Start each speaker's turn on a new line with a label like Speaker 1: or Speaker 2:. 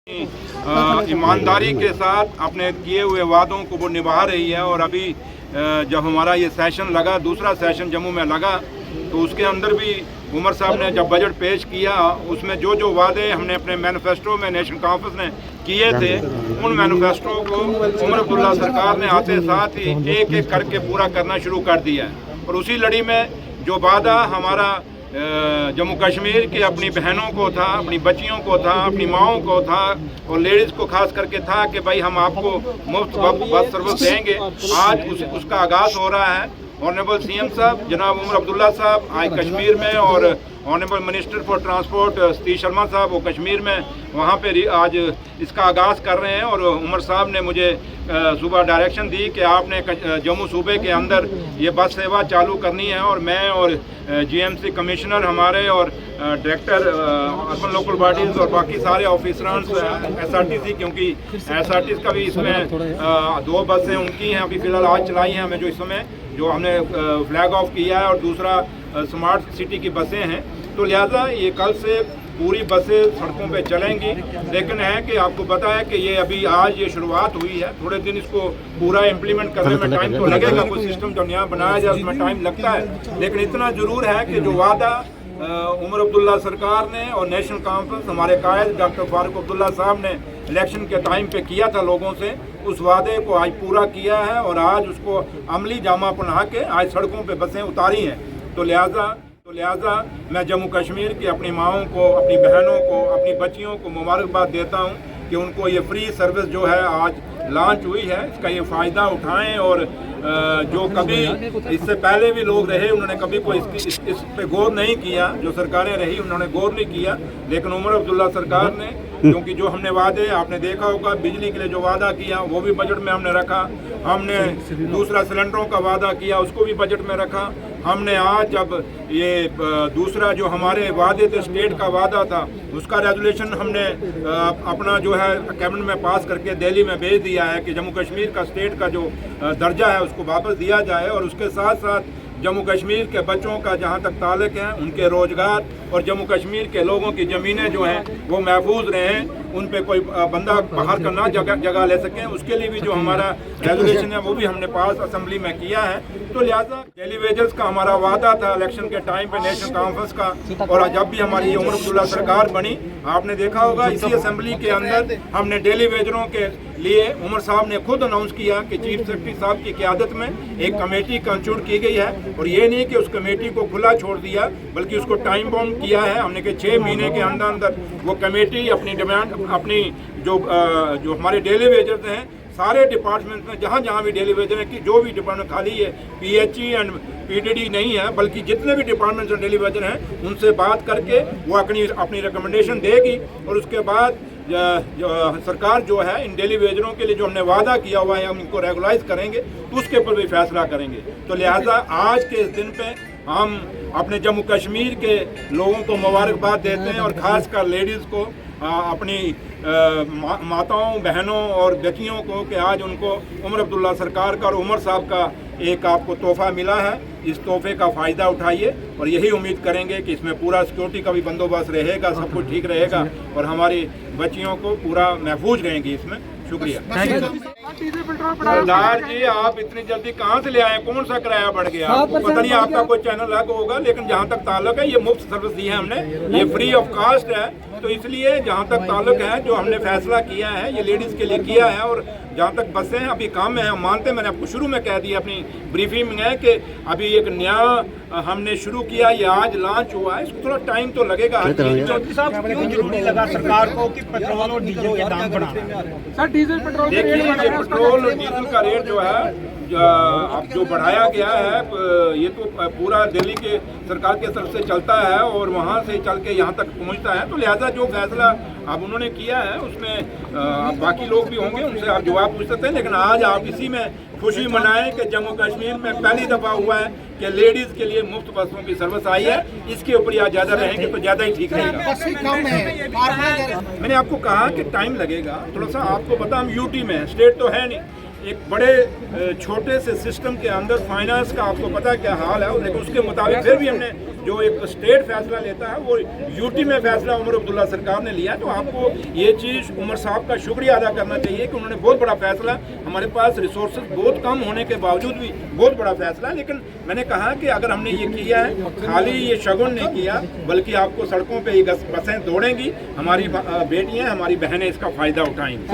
Speaker 1: ईमानदारी के साथ अपने किए हुए वादों को वो निभा रही है। और अभी जब हमारा ये सेशन लगा, दूसरा सेशन जम्मू में लगा, तो उसके अंदर भी उमर साहब ने जब बजट पेश किया, उसमें जो जो वादे हमने अपने मैनिफेस्टो में नेशनल कॉन्फ्रेंस ने किए थे, उन मैनिफेस्टो को उमर अब्दुल्ला सरकार ने आते साथ ही एक एक करके पूरा करना शुरू कर दिया है। और उसी लड़ी में जो वादा हमारा जम्मू कश्मीर की अपनी बहनों को था, अपनी बच्चियों को था, अपनी माओं को था और लेडीज़ को खास करके था कि भाई हम आपको मुफ्त बस सर्विस देंगे, आज उसका आगाज़ हो रहा है। ऑनरेबल सीएम साहब जनाब उमर अब्दुल्ला साहब आज कश्मीर में और honourable minister for transport Satish Sharma साहब वो कश्मीर में वहाँ पे आज इसका आगाज़ कर रहे हैं। और उमर साहब ने मुझे सुबह डायरेक्शन दी कि आपने जम्मू सूबे के अंदर ये बस सेवा चालू करनी है। और मैं और जीएमसी कमिश्नर हमारे और डायरेक्टर अर्बन लोकल बॉडीज़ और बाकी सारे ऑफिसरान एसआरटीसी, क्योंकि एसआरटीसी का भी इसमें 2 बसें उनकी हैं अभी फ़िलहाल आज चलाई हैं हमें, जो इस समय जो हमने फ्लैग ऑफ किया है, और दूसरा स्मार्ट सिटी की बसें हैं। तो लिहाजा ये कल से पूरी बसें सड़कों पे चलेंगी। लेकिन है कि आपको पता है कि ये अभी आज ये शुरुआत हुई है, थोड़े दिन इसको पूरा इम्प्लीमेंट करने में टाइम तो लगेगा। कोई सिस्टम जब यहाँ बनाया जाए उसमें टाइम लगता है, लेकिन इतना ज़रूर है कि जो वादा उमर अब्दुल्ला सरकार ने और नेशनल कॉन्फ्रेंस हमारे कायद डॉक्टर फारूक अब्दुल्ला साहब ने इलेक्शन के टाइम पे किया था लोगों से, उस वादे को आज पूरा किया है और आज उसको अमली जामा पहना के आज सड़कों पे बसें उतारी हैं। तो लिहाजा मैं जम्मू कश्मीर की अपनी माओं को, अपनी बहनों को, अपनी बच्चियों को मुबारकबाद देता हूँ कि उनको ये फ्री सर्विस जो है आज लॉन्च हुई है, इसका ये फ़ायदा उठाएं। और जो कभी इससे पहले भी लोग रहे उन्होंने कभी कोई इस पे गौर नहीं किया, जो सरकारें रही उन्होंने गौर नहीं किया, लेकिन उमर अब्दुल्ला सरकार ने, क्योंकि जो हमने वादे आपने देखा होगा बिजली के लिए जो वादा किया वो भी बजट में हमने रखा, हमने दूसरा सिलेंडरों का वादा किया उसको भी बजट में रखा, हमने आज जब ये दूसरा जो हमारे वादे थे स्टेट का वादा था उसका रेजोल्यूशन हमने अपना जो है कैबिनेट में पास करके दिल्ली में भेज दिया है कि जम्मू कश्मीर का स्टेट का जो दर्जा है उसको वापस दिया जाए। और उसके साथ साथ जम्मू कश्मीर के बच्चों का जहाँ तक ताल्लुक है उनके रोज़गार और जम्मू कश्मीर के लोगों की ज़मीनें जो हैं वो महफूज रहें, उन पे कोई बंदा बाहर का ना जगह ले सकें, उसके लिए भी जो हमारा रेजोल्यूशन है वो भी हमने पास असेंबली में किया है। तो लिहाजा डेली वेजेस का हमारा वादा था इलेक्शन के टाइम पे नेशनल कॉन्फ्रेंस का, और जब भी हमारी ये उमर अब्दुल्ला सरकार बनी आपने देखा होगा इसी असेंबली के अंदर हमने डेली वेजरों के लिए उमर साहब ने खुद अनाउंस किया कि चीफ सेक्रेटरी साहब की क़यादत में एक कमेटी कंस्टिट्यूट की गई है। और ये नहीं कि उस कमेटी को खुला छोड़ दिया बल्कि उसको टाइम बाउंड किया है हमने कि 6 महीने के अंदर अंदर वो कमेटी अपनी डिमांड अपनी जो हमारे डेली वेजर्स हैं सारे डिपार्टमेंट में जहाँ भी डेली वेजर है कि जो भी डिपार्टमेंट खाली है पीएचई एंड पीडीडी नहीं है बल्कि जितने भी डिपार्टमेंट्स और डेली वेजर हैं उनसे बात करके वो अपनी रिकमेंडेशन देगी। और उसके बाद सरकार जो है इन डेली वेजरों के लिए जो हमने वादा किया हुआ है हम इनको रेगुलाइज करेंगे तो उसके ऊपर भी फैसला करेंगे। तो लिहाजा आज के इस दिन पे हम अपने जम्मू कश्मीर के लोगों को मुबारकबाद देते हैं और ख़ासकर लेडीज़ को, अपनी माताओं बहनों और बच्चियों को कि आज उनको उमर अब्दुल्ला सरकार का और उमर साहब का एक आपको तोहफ़ा मिला है। इस तोहफे का फ़ायदा उठाइए और यही उम्मीद करेंगे कि इसमें पूरा सिक्योरिटी का भी बंदोबस्त रहेगा, सब कुछ ठीक रहेगा और हमारी बच्चियों को पूरा महफूज रहेंगी इसमें। शुक्रिया। सरदार जी आप इतनी जल्दी कहाँ से ले आए, कौन सा किराया बढ़ गया? पता नहीं आपका कोई चैनल अलग होगा, लेकिन जहाँ तक ताल्लुक है ये मुफ्त सर्विस दी है हमने, ये फ्री ऑफ कास्ट है। तो इसलिए जहाँ तक ताल्लुक है जो हमने फैसला किया है ये लेडीज़ के लिए किया है। और जहाँ तक बसें हैं अभी काम में हैं, हम मानते हैं, मैंने आपको शुरू में कह दिया अपनी ब्रीफिंग में कि अभी एक नया हमने शुरू किया, ये आज लॉन्च हुआ है, इसको थोड़ा टाइम तो लगेगा।
Speaker 2: चौधरी साहब क्यों जरूरी लगा सरकार को कि पेट्रोल और डीजल के दाम बढ़ाना?
Speaker 1: सर डीजल पेट्रोल देखिए ये पेट्रोल और डीजल का रेट जो है अब जो बढ़ाया गया है ये तो पूरा दिल्ली के सरकार के तरफ से चलता है और वहाँ से चल के यहाँ तक पहुँचता है। तो लिहाजा जो फैसला अब उन्होंने किया है उसमें बाकी लोग भी होंगे उनसे आप जवाब पूछ सकते हैं, लेकिन आज आप इसी में खुशी मनाएं कि जम्मू कश्मीर में पहली दफ़ा हुआ है कि लेडीज़ के लिए मुफ्त बसों की सर्विस आई है। इसके ऊपर या ज़्यादा रहेंगे तो ज़्यादा ही ठीक रहेगा। मैंने आपको कहा कि टाइम लगेगा थोड़ा सा, आपको पता हम यूटी में हैं, स्टेट तो है नहीं, एक बड़े छोटे से सिस्टम के अंदर फाइनेंस का आपको पता है क्या हाल है, लेकिन उसके मुताबिक फिर भी हमने जो एक स्टेट फैसला लेता है वो यूटी में फैसला उमर अब्दुल्ला सरकार ने लिया। तो आपको ये चीज़ उमर साहब का शुक्रिया अदा करना चाहिए कि उन्होंने बहुत बड़ा फैसला, हमारे पास रिसोर्सेज बहुत कम होने के बावजूद भी बहुत बड़ा फैसला। लेकिन मैंने कहा कि अगर हमने ये किया है, खाली ये शगुन नहीं किया, बल्कि आपको सड़कों पर ही बसें दौड़ेंगी, हमारी बेटियाँ हमारी बहनें इसका फ़ायदा उठाएंगी।